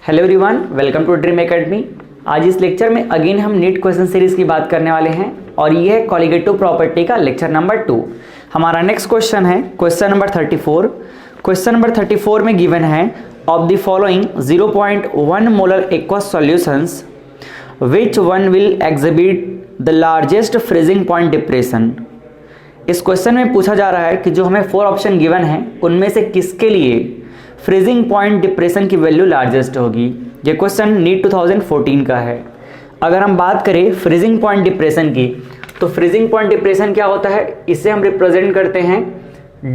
Hello everyone, welcome to Dream Academy. आज इस lecture में अगेन हम नीट क्वेश्चन सीरीज की बात करने वाले हैं और ये है कॉलिगेटिव प्रॉपर्टी का लेक्चर नंबर 2। हमारा नेक्स्ट क्वेश्चन है क्वेश्चन नंबर 34। क्वेश्चन नंबर 34 में गिवन है of the following 0.1 molar aqueous solutions which one will exhibit the largest freezing point depression. इस क्वेश्चन में पूछा जा रहा है कि जो हमें 4 ऑप्शन गिवन हैं उनमें से किसके लिए फ्रीजिंग पॉइंट डिप्रेशन की वैल्यू लार्जेस्ट होगी। ये क्वेश्चन नीट 2014 का है। अगर हम बात करें फ्रीजिंग पॉइंट डिप्रेशन की, तो फ्रीजिंग पॉइंट डिप्रेशन क्या होता है, इसे हम रिप्रेजेंट करते हैं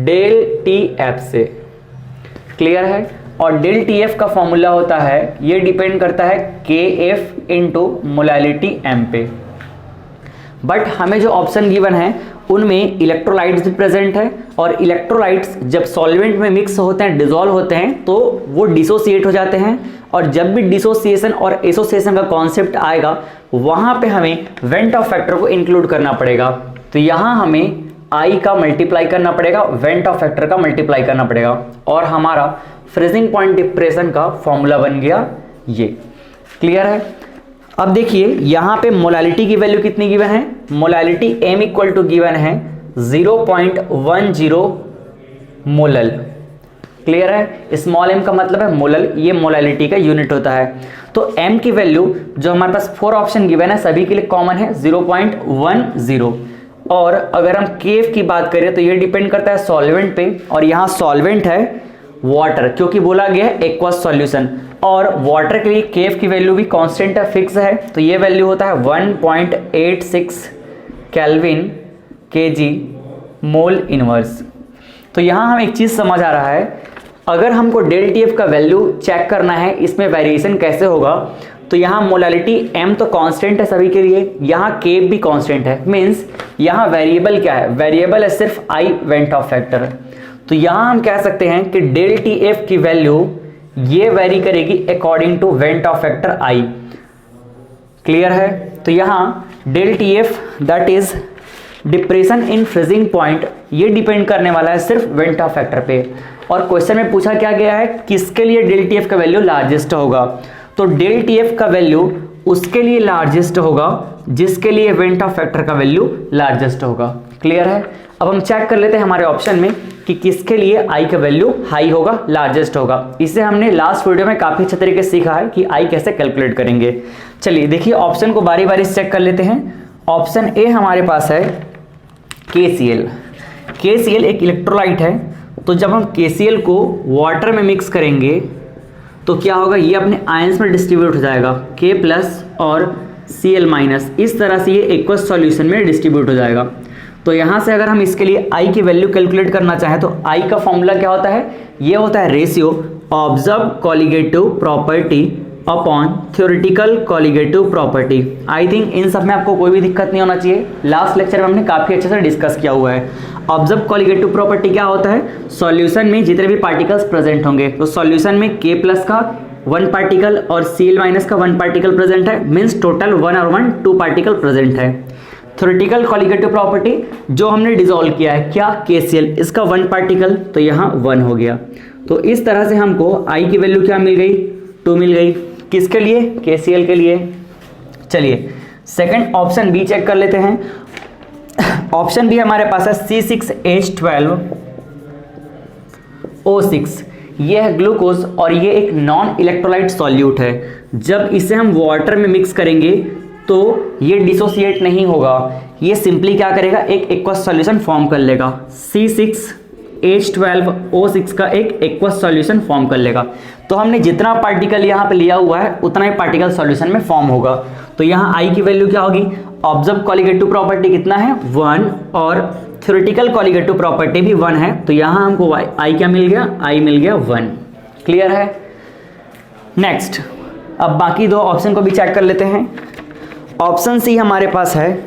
डेल टी एफ से। क्लियर है। और डेल टी एफ का फॉर्मूला होता है, ये डिपेंड करता है के एफ इंटू मोलैलिटी एम पे। बट हमें जो ऑप्शन गिवन है उनमें इलेक्ट्रोलाइट्स भी प्रेजेंट है और इलेक्ट्रोलाइट्स जब सॉल्वेंट में मिक्स होते हैं, डिसॉल्व होते हैं, तो वो डिसोसिएट हो जाते हैं। और जब भी डिसोसिएशन और एसोसिएशन का कॉन्सेप्ट आएगा वहां पे हमें वेंट ऑफ फैक्टर को इंक्लूड करना पड़ेगा। तो यहां हमें आई का मल्टीप्लाई करना पड़ेगा, वेंट ऑफ फैक्टर का मल्टीप्लाई करना पड़ेगा और हमारा फ्रीजिंग पॉइंट डिप्रेशन का फॉर्मूला बन गया ये। क्लियर है। अब देखिए यहां पे मोलैलिटी की वैल्यू कितनी गिवन है, molality m equal to given है 0.10 मोलल। क्लियर है। स्मॉल m का मतलब है मोलल, ये मोलैलिटी का यूनिट होता है। तो m की वैल्यू जो हमारे पास 4 ऑप्शन गिवन है सभी के लिए कॉमन है 0.10। और अगर हम केफ की बात करें तो ये डिपेंड करता है सॉल्वेंट पे, और यहाँ सॉल्वेंट है वाटर, क्योंकि बोला गया है एक्वस सॉल्यूशन। और वाटर के लिए केफ की वैल्यू भी कांस्टेंट है, फिक्स है, तो ये वैल्यू होता है 1.86 केल्विन केजी मोल इनवर्स। तो यहाँ हम एक चीज़ समझ आ रहा है, अगर हमको डेल टी एफ का वैल्यू चेक करना है इसमें वेरिएशन कैसे होगा, तो यहाँ मोलैलिटी m तो कांस्टेंट है सभी के लिए, यहाँ केफ भी कांस्टेंट है। मीन्स यहाँ वेरिएबल क्या है, वेरिएबल है सिर्फ आई वेंट ऑफ फैक्टर। तो यहाँ हम कह सकते हैं कि डेल टी एफ की वैल्यू ये वेरी करेगी according to van't Hoff factor I. Clear है। तो यहाँ del T F that is depression in freezing point, ये डिपेंड करने वाला है सिर्फ वेंट ऑफ फैक्टर पे। और क्वेश्चन में पूछा क्या गया है, किसके लिए डेल टी एफ का वैल्यू लार्जेस्ट होगा, तो डेल टी एफ का वैल्यू उसके लिए लार्जेस्ट होगा जिसके लिए वेंट ऑफ फैक्टर का वैल्यू लार्जेस्ट होगा। क्लियर है। अब हम चेक कर लेते हैं हमारे ऑप्शन में कि किसके लिए आई का वैल्यू हाई होगा, लार्जेस्ट होगा। इसे हमने लास्ट वीडियो में काफी अच्छे तरीके से सीखा है कि आई कैसे कैलकुलेट करेंगे। चलिए देखिए ऑप्शन को बारी बारी से चेक कर लेते हैं। ऑप्शन ए हमारे पास है KCl। KCl एक इलेक्ट्रोलाइट है, तो जब हम KCl को वाटर में मिक्स करेंगे तो क्या होगा, ये अपने आयंस में डिस्ट्रीब्यूट हो जाएगा, K+ और Cl-। इस तरह से ये एक्वस सॉल्यूशन में डिस्ट्रीब्यूट हो जाएगा। तो यहाँ से अगर हम इसके लिए I की वैल्यू कैलकुलेट करना चाहें तो I का फॉर्मूला क्या होता है, ये होता है ratio observe colligative property upon theoretical colligative property. I think in सब में आपको कोई भी दिक्कत नहीं होना चाहिए, लास्ट लेक्चर में हमने काफ़ी अच्छे से डिस्कस किया हुआ है। ऑब्जर्व कॉलिगेटिव प्रॉपर्टी क्या होता है, सॉल्यूशन में जितने भी पार्टिकल्स प्रेजेंट होंगे, तो सॉल्यूशन में K+ का 1 पार्टिकल और Cl- का 1 पार्टिकल प्रेजेंट है, मीन्स टोटल 1 और 1 2 पार्टिकल प्रेजेंट है। थ्योरेटिकल कॉलिगेटिव प्रॉपर्टी जो हमने डिसॉल्व किया है क्या, KCl, इसका 1 पार्टिकल, तो यहाँ 1 हो गया। तो इस तरह से हमको I की वैल्यू क्या मिल गई, 2 मिल गई। किसके लिए, KCl के लिए। चलिए सेकंड ऑप्शन बी चेक कर लेते हैं। ऑप्शन बी हमारे पास है C6H12O6। ये है ग्लूकोज और ये एक नॉन इलेक्ट्रोलाइट सॉल्यूट है। जब इसे हम वाटर में मिक्स करेंगे तो ये डिसोसिएट नहीं होगा, ये सिंपली क्या करेगा, एक एक्वस सॉल्यूशन फॉर्म कर लेगा। C6H12O6 का एक एक्वस सॉल्यूशन फॉर्म कर लेगा। तो हमने जितना पार्टिकल यहाँ पे लिया हुआ है उतना ही पार्टिकल सॉल्यूशन में फॉर्म होगा। तो यहाँ आई की वैल्यू क्या होगी, ऑब्जर्व कॉलिगेटिव प्रॉपर्टी कितना है 1 और थ्योरेटिकल कॉलिगेटिव प्रॉपर्टी भी 1 है, तो यहाँ हमको आई क्या मिल गया, आई मिल गया 1। क्लियर है। नेक्स्ट अब बाकी 2 ऑप्शन को भी चेक कर लेते हैं। ऑप्शन सी हमारे पास है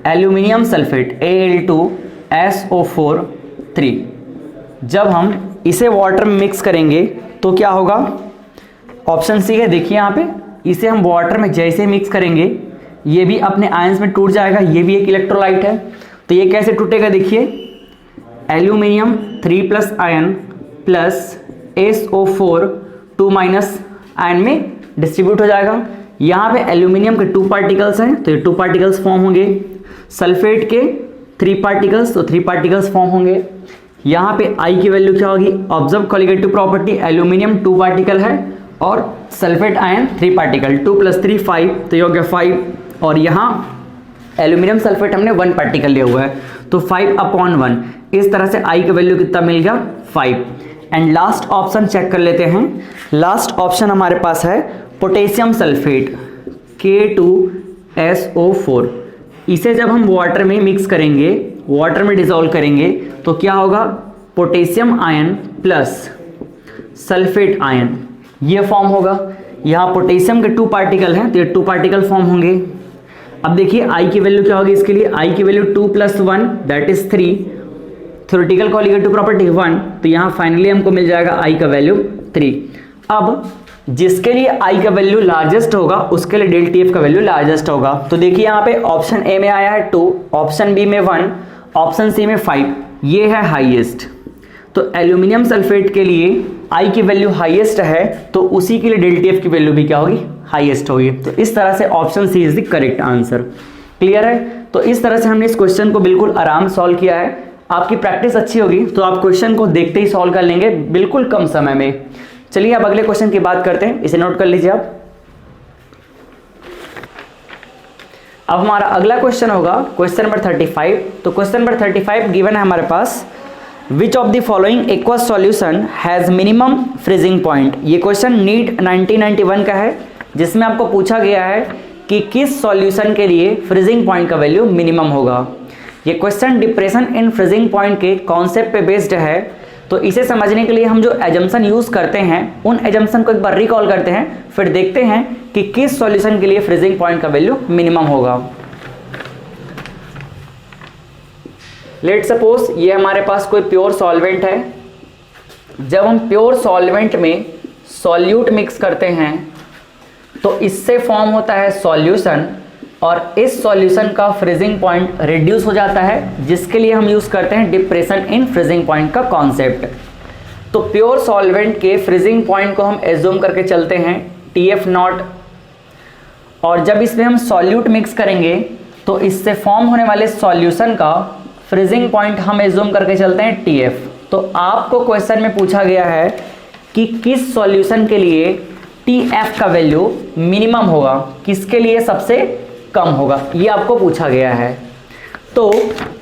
एल्यूमिनियम सल्फेट Al2SO4 जब हम इसे वाटर में मिक्स करेंगे तो क्या होगा, ऑप्शन सी है, देखिए यहाँ पे इसे हम वाटर में जैसे मिक्स करेंगे ये भी अपने आयंस में टूट जाएगा, ये भी एक इलेक्ट्रोलाइट है। तो ये कैसे टूटेगा, देखिए aluminium 3+ ion plus SO4 2 minus ion में डिस्ट्रीब्यूट हो जाएगा। यहाँ पे एल्यूमिनियम के 2 पार्टिकल्स हैं तो ये 2 पार्टिकल्स फॉर्म होंगे, सल्फेट के 3 पार्टिकल्स तो 3 पार्टिकल्स फॉर्म होंगे। यहाँ पे I की वैल्यू क्या होगी, observe colligative property, aluminium 2 particle है और सल्फेट आयन 3 पार्टिकल, 2 + 3 5 तो ये हो गया 5 और यहाँ एल्यूमिनियम सल्फेट हमने 1 पार्टिकल लिया हुआ है तो 5/1। इस तरह से I का वैल्यू कितना मिल गया 5। एंड लास्ट ऑप्शन चेक कर लेते हैं। लास्ट ऑप्शन हमारे पास है पोटेशियम सल्फेट K2SO4। इसे जब हम वाटर में मिक्स करेंगे, वाटर में डिसॉल्व करेंगे तो क्या होगा, potassium ion plus sulphate ion ये फॉर्म होगा। यहाँ पोटेशियम के 2 पार्टिकल हैं तो ये 2 पार्टिकल फॉर्म होंगे। अब देखिए I की वैल्यू क्या होगी इसके लिए, I की value 2 + 1 that is 3, theoretical colligative property 1 तो यहाँ फाइनली हमको मिल जाएगा I का वैल्यू 3। अब जिसके लिए I का वैल्यू लार्जेस्ट होगा उसके लिए डेल TF का वैल्यू लार्जेस्ट होगा। तो देखिए यहाँ पे ऑप्शन ए में आया है 2, ऑप्शन बी में 1, ऑप्शन सी में 5, ये है हाईएस्ट। तो एल्यूमिनियम सल्फेट के लिए I की वैल्यू हाईएस्ट है तो उसी के लिए डेल TF की वैल्यू भी क्या होगी, हाईएस्ट होगी। तो इस तरह से option C is the correct answer. Clear है। तो इस तरह से हमने इस क्वेश्चन को बिल्कुल आराम सॉल्व किया है। आपकी प्रैक्टिस अच्छी होगी तो आप क्वेश्चन को देखते ही सॉल्व कर लेंगे बिल्कुल कम समय में। चलिए अब अगले क्वेश्चन की बात करते हैं, इसे नोट कर लीजिए आप। अब हमारा अगला क्वेश्चन होगा क्वेश्चन नंबर 35। तो क्वेश्चन नंबर 35 गिवन है हमारे पास, which of the following aqueous solution has minimum freezing point. ये क्वेश्चन नीट 1991 का है जिसमें आपको पूछा गया है कि किस सॉल्यूशन के लिए फ्रीजिंग पॉइंट का वैल्यू मिनिमम होगा। ये question depression in freezing point के कॉन्सेप्ट पे बेस्ड है। तो इसे समझने के लिए हम जो एजम्पशन यूज करते हैं उन एजम्पशन को एक बार रिकॉल करते हैं, फिर देखते हैं कि किस सॉल्यूशन के लिए फ्रीजिंग पॉइंट का वैल्यू मिनिमम होगा। लेट सपोज ये हमारे पास कोई प्योर सॉल्वेंट है। जब हम प्योर सॉल्वेंट में सॉल्यूट मिक्स करते हैं तो इससे फॉर्म होता है सॉल्यूशन और इस सॉल्यूशन का फ्रीजिंग पॉइंट रिड्यूस हो जाता है, जिसके लिए हम यूज करते हैं डिप्रेशन इन फ्रीजिंग पॉइंट का कॉन्सेप्ट। तो प्योर सॉल्वेंट के फ्रीजिंग पॉइंट को हम एज्यूम करके चलते हैं TF0 और जब इसमें हम सॉल्यूट मिक्स करेंगे तो इससे फॉर्म होने वाले सॉल्यूशन का फ्रीजिंग पॉइंट हम एज्यूम करके चलते हैं TF। तो आपको क्वेश्चन में पूछा गया है कि किस सॉल्यूशन के लिए TF का वैल्यू मिनिमम होगा, किसके लिए सबसे कम होगा, ये आपको पूछा गया है। तो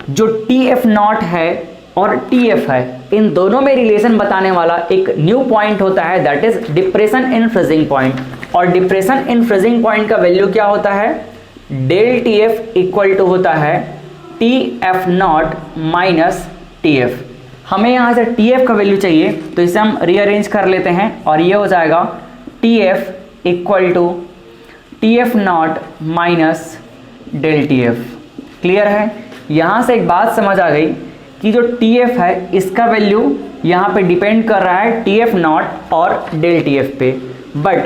जो TF0 है और TF है इन दोनों में रिलेशन बताने वाला एक न्यू पॉइंट होता है that is depression in freezing point. और डिप्रेशन इन फ्रीजिंग पॉइंट का वैल्यू क्या होता है, डेल TF इक्वल टू होता है TF0 माइनस TF। हमें यहाँ से TF का वैल्यू चाहिए तो इसे हम रीअरेंज कर लेते हैं और ये हो जाएगा TF equal to TF0 minus del TF। Clear है। यहाँ से एक बात समझ आ गई कि जो TF है इसका वैल्यू यहाँ पे डिपेंड कर रहा है TF0 और डेल TF पे, बट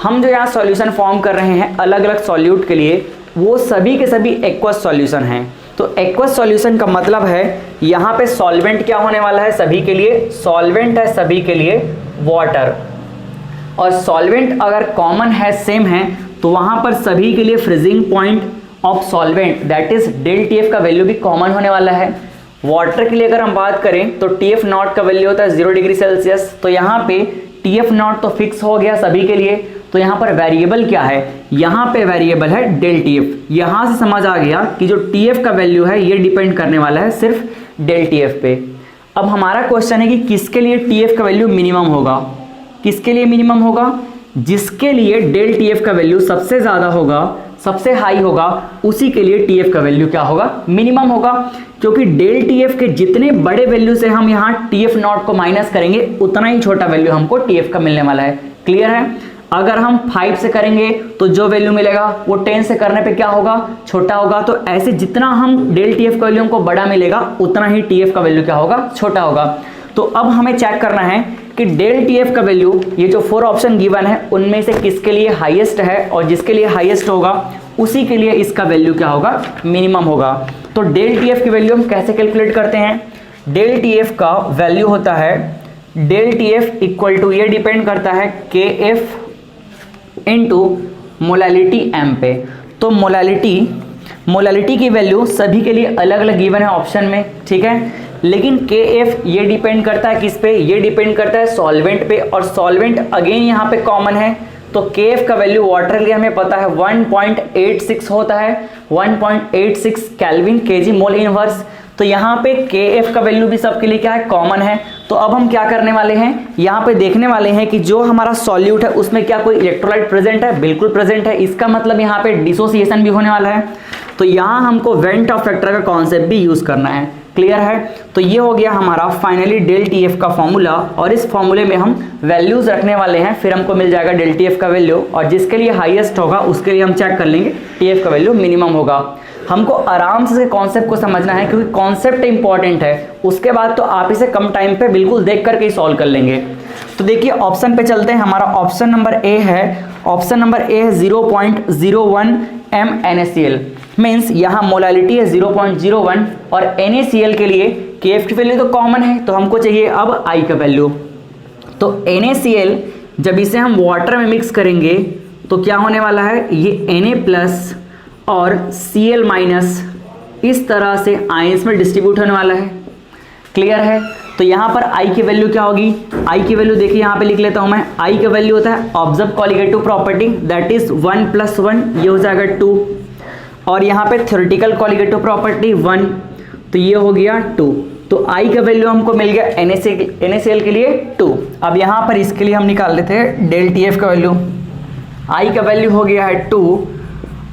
हम जो यहाँ सॉल्यूशन फॉर्म कर रहे हैं अलग अलग सॉल्यूट के लिए वो सभी के सभी एक्वस सॉल्यूशन हैं। तो एक्वस सॉल्यूशन का मतलब है यहाँ पे सॉल्वेंट क्या होने वाला है, सभी के लिए सॉल्वेंट है, सभी के लिए वाटर। और सॉल्वेंट अगर कॉमन है, सेम है, तो वहाँ पर सभी के लिए freezing point of solvent that is del TF का वैल्यू भी कॉमन होने वाला है। वाटर के लिए अगर हम बात करें तो TF0 का वैल्यू होता है 0 डिग्री सेल्सियस। तो यहाँ पे TF0 तो फिक्स हो गया सभी के लिए। तो यहाँ पर वेरिएबल क्या है, यहाँ पे वेरिएबल है डेल TF। यहाँ से समझ आ गया कि जो TF का वैल्यू है ये डिपेंड करने वाला है सिर्फ डेल TF पे। अब हमारा क्वेश्चन है कि किसके लिए TF का वैल्यू मिनिमम होगा, किसके लिए मिनिमम होगा, जिसके लिए डेल TF का वैल्यू सबसे ज़्यादा होगा, सबसे हाई होगा, उसी के लिए TF का वैल्यू क्या होगा, मिनिमम होगा। क्योंकि डेल TF के जितने बड़े वैल्यू से हम यहाँ TF0 को माइनस करेंगे उतना ही छोटा वैल्यू हमको TF का मिलने वाला है। क्लियर है। अगर हम 5 से करेंगे तो जो वैल्यू मिलेगा वो 10 से करने पे क्या होगा, छोटा होगा। तो ऐसे जितना हम डेल TF का वैल्यू हमको बड़ा मिलेगा उतना ही TF का वैल्यू क्या होगा, छोटा होगा। तो अब हमें चेक करना है कि डेल TF का वैल्यू ये जो 4 ऑप्शन गिवन है उनमें से किसके लिए हाईएस्ट है, और जिसके लिए हाईएस्ट होगा उसी के लिए इसका वैल्यू क्या होगा, मिनिमम होगा। तो डेल TF की वैल्यू हम कैसे कैलकुलेट करते हैं, डेल TF का वैल्यू होता है del T F equal to, ये डिपेंड करता है के एफ इंटू मोलैलिटी एम पे। तो मोलैलिटी की वैल्यू सभी के लिए अलग अलग गिवन है ऑप्शन में, ठीक है, लेकिन के एफ ये डिपेंड करता है किस पे, ये डिपेंड करता है सॉल्वेंट पे, और सॉल्वेंट अगेन यहाँ पे कॉमन है। तो के एफ का वैल्यू वाटर के लिए हमें पता है 1.86 होता है, 1.86 केल्विन केजी मोल इनवर्स। तो यहाँ पे के एफ का वैल्यू भी सबके लिए क्या है, कॉमन है। तो अब हम क्या करने वाले हैं, यहाँ पे देखने वाले हैं कि जो हमारा सॉल्यूट है उसमें क्या कोई इलेक्ट्रोलाइट प्रेजेंट है, बिल्कुल प्रेजेंट है। इसका मतलब यहाँ पे डिसोसिएशन भी होने वाला है। तो यहाँ हमको वेंट ऑफ फैक्टर का कॉन्सेप्ट भी यूज करना है, क्लियर है। तो ये हो गया हमारा फाइनली डेल टी एफ का फॉर्मूला, और इस फॉर्मूले में हम वैल्यूज रखने वाले हैं, फिर हमको मिल जाएगा डेल टी एफ का वैल्यू, और जिसके लिए हाईएस्ट होगा उसके लिए हम चेक कर लेंगे टी एफ का वैल्यू मिनिमम होगा। हमको आराम से कॉन्सेप्ट को समझना है क्योंकि कॉन्सेप्ट इंपॉर्टेंट है, उसके बाद तो आप इसे कम टाइम पे बिल्कुल देख करके ही सॉल्व कर लेंगे। तो देखिए ऑप्शन पे चलते हैं। हमारा ऑप्शन नंबर ए है, ऑप्शन नंबर ए है 0.01 m NaCl, मीन्स यहाँ मोलैलिटी है 0.01, और NaCl के लिए KF की वैल्यू तो कॉमन है, तो हमको चाहिए अब I का वैल्यू। तो NaCl जब इसे हम वाटर में मिक्स करेंगे तो क्या होने वाला है, ये Na प्लस और Cl माइनस इस तरह से आयंस में डिस्ट्रीब्यूट होने वाला है, क्लियर है। तो यहाँ पर I की वैल्यू क्या होगी, I की वैल्यू देखिए यहाँ पे लिख लेता हूँ मैं। I का वैल्यू होता है observe colligative property, that is 1 + 1, ये हो जाएगा 2, और यहाँ पे थ्योरेटिकल कॉलिगेटिव प्रॉपर्टी 1, तो ये हो गया 2। तो I का वैल्यू हमको मिल गया NaCl के लिए 2। अब यहाँ पर इसके लिए हम निकाल लेते हैं डेल टी एफ का वैल्यू। I का वैल्यू हो गया है 2,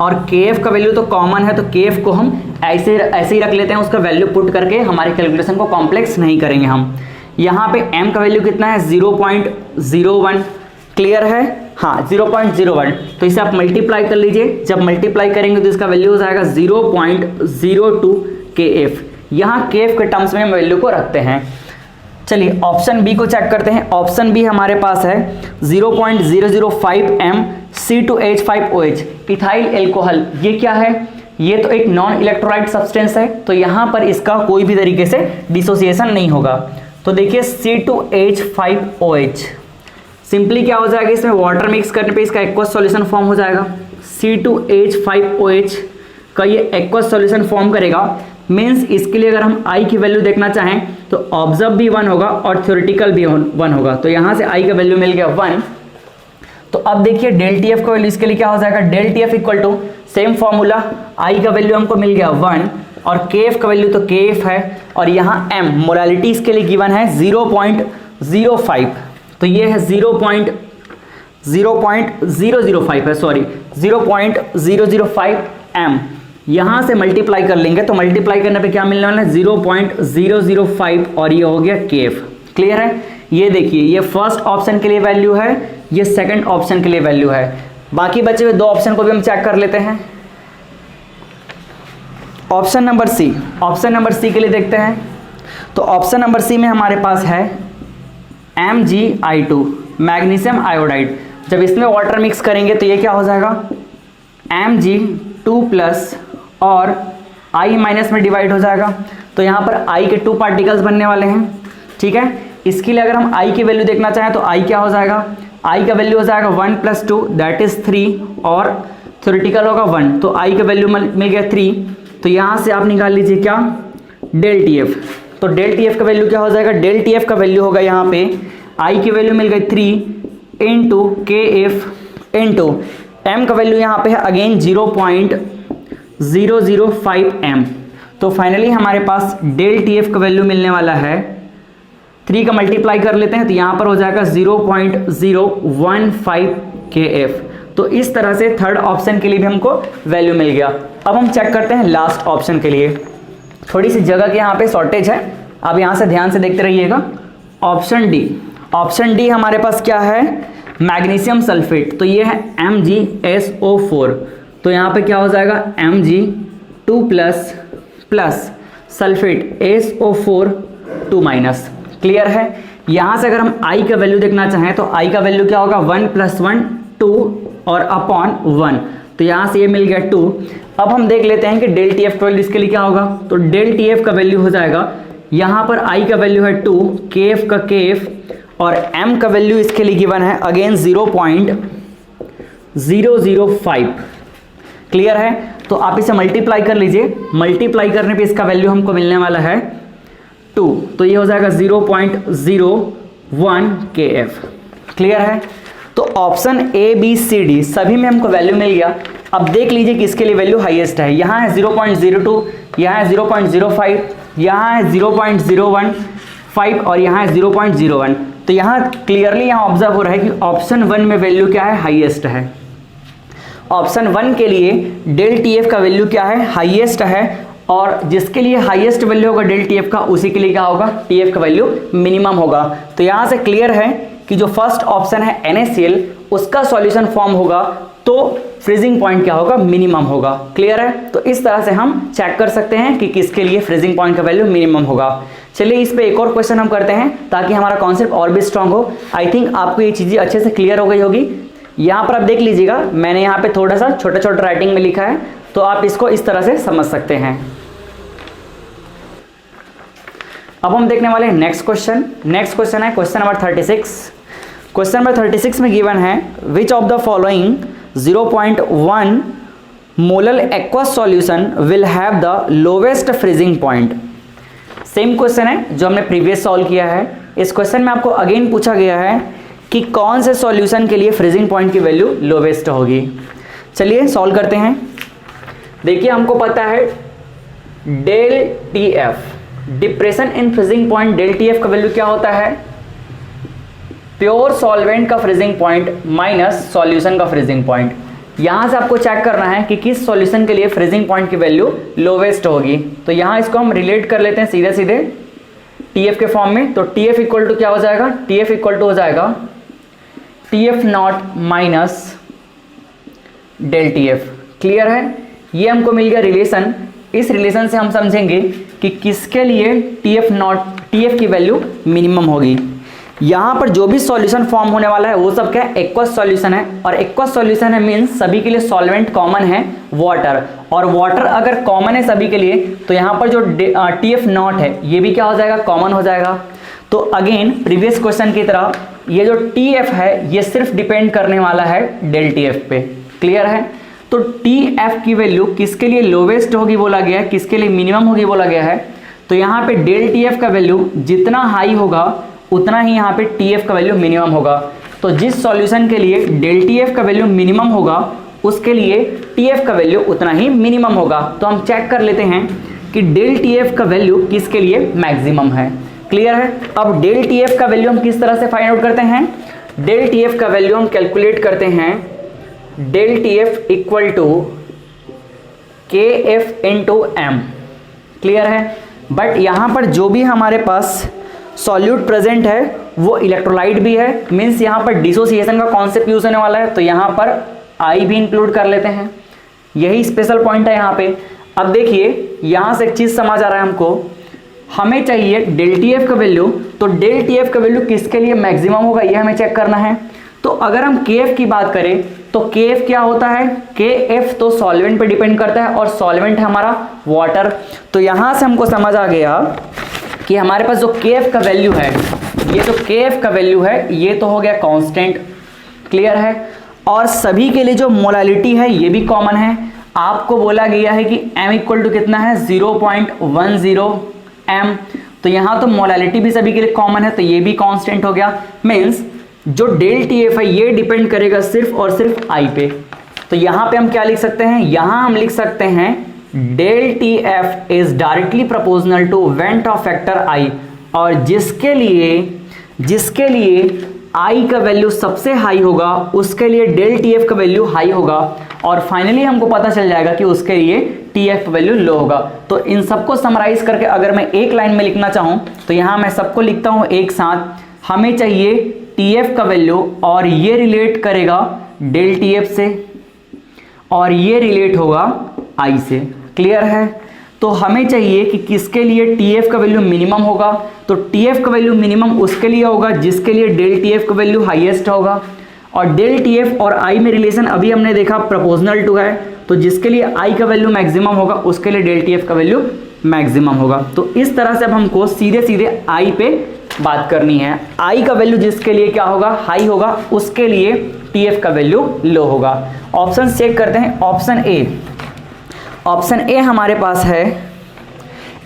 और KF का वैल्यू तो कॉमन है, तो KF को हम ऐसे ही रख लेते हैं, उसका वैल्यू पुट करके हमारे कैलकुलेशन को कॉम्प्लेक्स नहीं करेंगे हम। यहाँ पे M का वैल्यू कितना है, 0.01, क्लियर है, हाँ 0.01। तो इसे आप मल्टीप्लाई कर लीजिए, जब मल्टीप्लाई करेंगे तो इसका वैल्यू हो जाएगा 0.02 KF। यहाँ KF के टर्म्स में हम वैल्यू को रखते हैं। चलिए ऑप्शन बी को चेक करते हैं। ऑप्शन बी हमारे पास है 0.005 m C2H5OH, इथाइल एल्कोहल। ये क्या है, ये तो एक नॉन इलेक्ट्रोलाइट सब्सटेंस है, तो यहाँ पर इसका कोई भी तरीके से डिसोसिएशन नहीं होगा। तो देखिए C2H5OH सिंपली क्या हो जाएगा, इसमें वाटर मिक्स करने पे इसका एक्वस सॉल्यूशन फॉर्म हो जाएगा। C2H5OH का ये एक्वस सॉल्यूशन फॉर्म करेगा, मीन्स इसके लिए अगर हम I की वैल्यू देखना चाहें तो ऑब्जर्व भी 1 होगा और थ्योरेटिकल भी 1 होगा। तो यहाँ से I का वैल्यू मिल गया 1। तो अब देखिए डेल टी एफ का वैल्यू इसके लिए क्या हो जाएगा, del T F equal to same formula, I का वैल्यू हमको मिल गया 1, और KF का वैल्यू तो KF है, और यहाँ M मोलैलिटी इसके लिए गिवन है 0.05, तो ये है 0.005 है, सॉरी 0.005 M। यहाँ से मल्टीप्लाई कर लेंगे तो मल्टीप्लाई करने पे क्या मिलने वाला है, 0.005, और ये हो गया KF, क्लियर है। ये देखिए ये फर्स्ट ऑप्शन के लिए वैल्यू है, ये सेकंड ऑप्शन के लिए वैल्यू है। बाकी बचे हुए 2 ऑप्शन को भी हम चेक कर लेते हैं। Option number C, option number C के लिए देखते हैं। तो ऑप्शन नंबर सी में हमारे पास है MgI2, मैग्नीशियम आयोडाइड। जब इसमें वाटर मिक्स करेंगे तो ये क्या हो जाएगा, Mg2+ और I माइनस में डिवाइड हो जाएगा। तो यहाँ पर I के 2 पार्टिकल्स बनने वाले हैं, ठीक है। इसके लिए अगर हम I की वैल्यू देखना चाहें तो I क्या हो जाएगा, I का वैल्यू हो जाएगा 1 + 2 दैट इज 3, और थ्योरेटिकल होगा 1, तो I का वैल्यू मिल गया 3। तो यहाँ से आप निकाल लीजिए क्या, डेल टी एफ। तो डेल टी एफ का वैल्यू क्या हो जाएगा, डेल टी एफ का वैल्यू होगा यहाँ पे I की वैल्यू मिल गई 3 इंटू KF इंटू M का वैल्यू यहाँ पे है अगेन 0.005 M। तो फाइनली हमारे पास डेल टी एफ का वैल्यू मिलने वाला है, 3 का मल्टीप्लाई कर लेते हैं तो यहाँ पर हो जाएगा 0.015 KF। तो इस तरह से थर्ड ऑप्शन के लिए भी हमको वैल्यू मिल गया। अब हम चेक करते हैं लास्ट ऑप्शन के लिए। थोड़ी सी जगह के यहाँ पे शॉर्टेज है, अब यहाँ से ध्यान से देखते रहिएगा। ऑप्शन डी, ऑप्शन डी हमारे पास क्या है, मैग्नीशियम सल्फेट। तो ये है MgSO4, तो यहाँ पे क्या हो जाएगा Mg2+ सल्फेट SO4 2-, क्लियर है। यहाँ से अगर हम I का वैल्यू देखना चाहें तो I का वैल्यू क्या होगा, 1 + 1 2 और अपॉन 1, तो यहाँ से ये मिल गया 2। अब हम देख लेते हैं कि डेल टी एफ का वैल्यू इसके लिए क्या होगा। तो डेल टी एफ का वैल्यू हो जाएगा, यहाँ पर I का वैल्यू है 2, KF का KF और m का वैल्यू इसके लिए गिवन है अगेन 0.005। क्लियर है? तो आप इसे मल्टीप्लाई कर लीजिए, मल्टीप्लाई करने पे इसका वैल्यू हमको मिलने वाला है 2, तो ये हो जाएगा 0.01 kF। क्लियर है? तो option A B C D सभी में हमको वैल्यू मिल गया। अब देख लीजिए कि इसके लिए वैल्यू हाईएस्ट है। यहाँ है 0.02, यहाँ है 0.05, यहाँ है 0.015 और यहाँ है 0.01। तो यहाँ क्लियरली यहाँ ऑब्जर्व हो रहा है कि ऑप्शन 1 में वैल्यू क्या है? हाईएस्ट है। ऑप्शन 1 के लिए डेल टी एफ का वैल्यू क्या है? हाईएस्ट है। और जिसके लिए हाईएस्ट वैल्यू होगा डेल टी एफ का, उसी के लिए क्या होगा? टी एफ का वैल्यू मिनिमम होगा। तो यहाँ से क्लियर है कि जो फर्स्ट ऑप्शन है NaCl, उसका सॉल्यूशन फॉर्म होगा तो फ्रीजिंग पॉइंट क्या होगा? मिनिमम होगा। क्लियर है? तो इस तरह से हम चेक कर सकते हैं कि किसके लिए फ्रीजिंग पॉइंट का वैल्यू मिनिमम होगा। चलिए इस पे एक और क्वेश्चन हम करते हैं ताकि हमारा कॉन्सेप्ट और भी स्ट्रांग हो। आई थिंक आपको ये चीज़ें अच्छे से क्लियर हो गई होगी। यहाँ पर आप देख लीजिएगा, मैंने यहाँ पे थोड़ा सा छोटा छोटा राइटिंग में लिखा है, तो आप इसको इस तरह से समझ सकते हैं। अब हम देखने वाले हैं नेक्स्ट क्वेश्चन। नेक्स्ट क्वेश्चन है क्वेश्चन नंबर 36। क्वेश्चन नंबर 36 में गिवन है विच of the following 0.1 molal aqueous solution will have the lowest freezing point. Same question है जो हमने प्रीवियस सॉल्व किया है। इस क्वेश्चन में आपको अगेन पूछा गया है कि कौन से सॉल्यूशन के लिए फ्रीजिंग पॉइंट की वैल्यू लोवेस्ट होगी। चलिए सॉल्व करते हैं। देखिए हमको पता है del T F, depression in freezing point, del T F का वैल्यू क्या होता है? प्योर सॉल्वेंट का फ्रीजिंग पॉइंट माइनस सॉल्यूशन का फ्रीजिंग पॉइंट। यहां से आपको चेक करना है कि किस सॉल्यूशन के लिए फ्रीजिंग पॉइंट की वैल्यू लोवेस्ट होगी। तो यहां इसको हम रिलेट कर लेते हैं सीधे सीधे टी एफ के फॉर्म में। तो टी एफ इक्वल टू क्या हो जाएगा? टी एफ इक्वल टू हो जाएगा T F not minus del T F. Clear है? ये हमको मिल गया रिलेशन। इस रिलेशन से हम समझेंगे कि किसके लिए T F not, T F की वैल्यू मिनिमम होगी। यहाँ पर जो भी सॉल्यूशन फॉर्म होने वाला है वो सब क्या है? एक्वस सॉल्यूशन है। और एक्वस सॉल्यूशन है मीन्स सभी के लिए सॉल्वेंट कॉमन है वाटर, और वाटर अगर कॉमन है सभी के लिए तो यहाँ पर जो टी एफ नॉट है ये भी क्या हो जाएगा? कॉमन हो जाएगा। तो अगेन प्रीवियस क्वेश्चन की तरह ये जो टी एफ है ये सिर्फ डिपेंड करने वाला है डेल टी एफ पे। क्लियर है? तो टी एफ की वैल्यू किसके लिए लोवेस्ट होगी बोला गया है, किसके लिए मिनिमम होगी बोला गया है। तो यहाँ पे डेल टी एफ का वैल्यू जितना हाई होगा उतना ही यहाँ पे टी एफ का वैल्यू मिनिमम होगा। तो जिस सॉल्यूशन के लिए डेल टी एफ का वैल्यू मिनिमम होगा उसके लिए टी एफ का वैल्यू उतना ही मिनिमम होगा। तो हम चेक कर लेते हैं कि डेल टी एफ का वैल्यू किसके लिए मैक्सिमम है। क्लियर है? अब डेल टी एफ का वैल्यू हम किस तरह से फाइंड आउट करते हैं? डेल टी एफ का वैल्यू हम कैलकुलेट करते हैं del T F equal to K F into M. Clear है? बट यहाँ पर जो भी हमारे पास सॉल्यूट प्रेजेंट है वो इलेक्ट्रोलाइट भी है, मीन्स यहाँ पर डिसोसिएशन का कॉन्सेप्ट यूज होने वाला है। तो यहाँ पर आई भी इंक्लूड कर लेते हैं, यही स्पेशल पॉइंट है यहाँ पे। अब देखिए यहाँ से एक चीज़ समझ आ रहा है हमको, हमें चाहिए डेल टी एफ का वैल्यू। तो डेल टी एफ का वैल्यू किसके लिए मैक्सिमम होगा ये हमें चेक करना है। तो अगर हम के एफ की बात करें तो के एफ क्या होता है? के एफ तो सॉल्वेंट पे डिपेंड करता है और सॉल्वेंट है हमारा वाटर। तो यहाँ से हमको समझ आ गया कि हमारे पास जो के एफ का वैल्यू है, ये जो के एफ का वैल्यू है ये तो हो गया कांस्टेंट। क्लियर है? और सभी के लिए जो मोलालिटी है ये भी कॉमन है। आपको बोला गया है कि m इक्वल टू कितना है? 0.10 m। तो यहाँ तो मोलालिटी भी सभी के लिए कॉमन है, तो ये भी कांस्टेंट हो गया। मीन्स जो डेल टी एफ है ये डिपेंड करेगा सिर्फ और सिर्फ I पे। तो यहाँ पे हम क्या लिख सकते हैं? यहाँ हम लिख सकते हैं del T F is directly proportional to van't Hoff factor I। और जिसके लिए I का वैल्यू सबसे हाई होगा उसके लिए डेल टी एफ का वैल्यू हाई होगा। और फाइनली हमको पता चल जाएगा कि उसके लिए टी एफ वैल्यू लो होगा। तो इन सबको समराइज करके अगर मैं एक लाइन में लिखना चाहूँ तो यहाँ मैं सबको लिखता हूँ एक साथ। हमें चाहिए टी एफ का वैल्यू और ये रिलेट करेगा डेल टी एफ से और ये रिलेट होगा I से। क्लियर है? तो हमें चाहिए कि किसके लिए टी एफ का वैल्यू मिनिमम होगा। तो टी एफ का वैल्यू मिनिमम उसके लिए होगा जिसके लिए डेल टी एफ का वैल्यू हाईएस्ट होगा। और डेल टी एफ और I में रिलेशन अभी हमने देखा प्रोपोर्शनल टू है, तो जिसके लिए I का वैल्यू मैक्सिमम होगा उसके लिए डेल टी एफ का वैल्यू मैक्सिमम होगा। तो इस तरह से अब हमको सीधे सीधे I पे बात करनी है। आई का वैल्यू जिसके लिए क्या होगा, हाई होगा, उसके लिए टीएफ का वैल्यू लो होगा। ऑप्शन चेक करते हैं। ऑप्शन ए हमारे पास है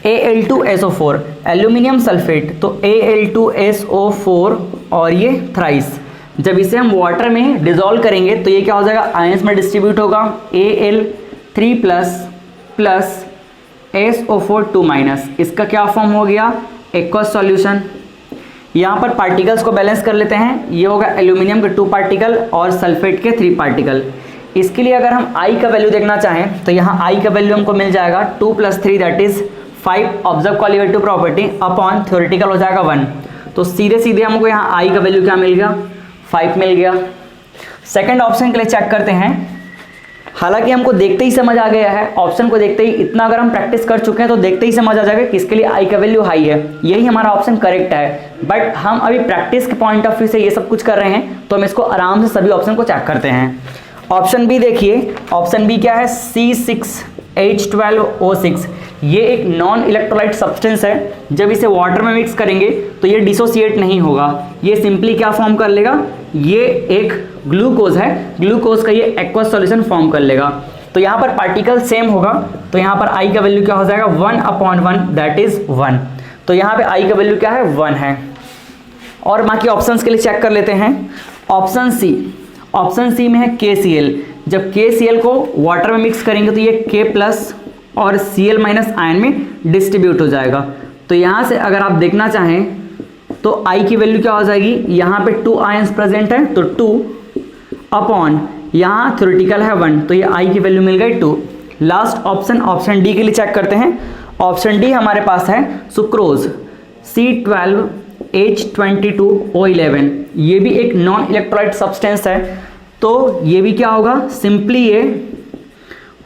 Al2SO4 एल्यूमिनियम सल्फेट, तो Al2SO4 और ये थ्राइस, जब इसे हम वाटर में डिजोल्व करेंगे तो ये क्या हो जाएगा, आयंस में डिस्ट्रीब्यूट होगा, Al3 प्लस SO4 2-, इसका क्या फॉर्म हो गया, एक्वस सॉल्यूशन। यहाँ पर पार्टिकल्स को बैलेंस कर लेते हैं, ये होगा एल्यूमिनियम के 2 पार्टिकल और सल्फेट के 3 पार्टिकल। इसके लिए अगर हम आई का वैल्यू देखना चाहें तो यहाँ आई का वैल्यू हमको मिल जाएगा 2 + 3 that is 5 observe colligative property upon theoretical हो जाएगा 1। तो सीधे सीधे हमको यहाँ आई का वैल्यू क्या मिल गया, 5 मिल गया। सेकंड ऑप्शन के लिए चेक करते हैं। हालांकि हमको देखते ही समझ आ गया है, ऑप्शन को देखते ही इतना अगर हम प्रैक्टिस कर चुके हैं तो देखते ही समझ आ जाएगा कि इसके लिए आई का वैल्यू हाई है, यही हमारा ऑप्शन करेक्ट है। बट हम अभी प्रैक्टिस के पॉइंट ऑफ व्यू से ये सब कुछ कर रहे हैं, तो हम इसको आराम से सभी ऑप्शन को चेक करते हैं। ऑप्शन बी देखिए, ऑप्शन बी क्या है, C6H12O6, ये एक नॉन इलेक्ट्रोलाइट सब्सटेंस है। जब इसे वाटर में मिक्स करेंगे तो ये डिसोसिएट नहीं होगा, ये सिंपली क्या फॉर्म कर लेगा, ये एक ग्लूकोज है, ग्लूकोज का ये एक्वस सॉल्यूशन फॉर्म कर लेगा। तो यहाँ पर पार्टिकल सेम होगा, तो यहाँ पर आई का वैल्यू क्या हो जाएगा, 1/1 दैट इज 1। तो यहाँ पे आई का वैल्यू क्या है, 1 है। और बाकी ऑप्शंस के लिए चेक कर लेते हैं। ऑप्शन सी में है KCl, जब KCl को वाटर में मिक्स करेंगे तो ये K+ और Cl- आयन में डिस्ट्रीब्यूट हो जाएगा। तो यहाँ से अगर आप देखना चाहें तो I की वैल्यू क्या हो जाएगी, यहाँ पे 2 आयंस प्रेजेंट है तो 2 अपॉन यहाँ थ्योरेटिकल है 1, तो ये I की वैल्यू मिल गई 2। लास्ट ऑप्शन डी के लिए चेक करते हैं। ऑप्शन डी हमारे पास है सुक्रोज, C12H22O11, ये भी एक नॉन इलेक्ट्रोलाइट सब्सटेंस है। तो ये भी क्या होगा, सिंपली ये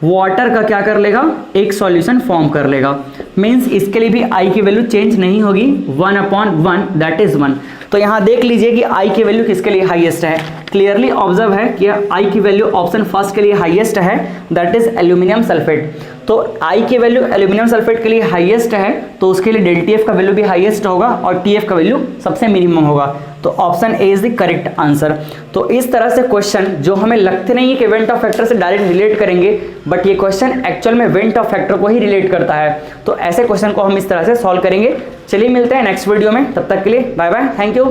वाटर का क्या कर लेगा, एक सॉल्यूशन फॉर्म कर लेगा। मीन्स इसके लिए भी आई की वैल्यू चेंज नहीं होगी, 1/1 दैट इज 1। तो यहाँ देख लीजिए कि आई की वैल्यू किसके लिए हाईएस्ट है, क्लियरली ऑब्जर्व है कि आई की वैल्यू ऑप्शन फर्स्ट के लिए हाईएस्ट है, दैट इज एल्यूमिनियम सल्फेट। तो आई की वैल्यू एल्यूमिनियम सल्फेट के लिए हाईएस्ट है, तो उसके लिए डेल टीएफ का वैल्यू भी हाईएस्ट होगा और टीएफ का वैल्यू सबसे मिनिमम होगा। तो option A is the correct answer. तो इस तरह से क्वेश्चन जो हमें लगते नहीं है कि वेंट ऑफ फैक्टर से डायरेक्ट रिलेट करेंगे, बट ये क्वेश्चन एक्चुअल में वेंट ऑफ फैक्टर को ही रिलेट करता है। तो ऐसे क्वेश्चन को हम इस तरह से सॉल्व करेंगे। चलिए मिलते हैं नेक्स्ट वीडियो में, तब तक के लिए बाय बाय, थैंक यू।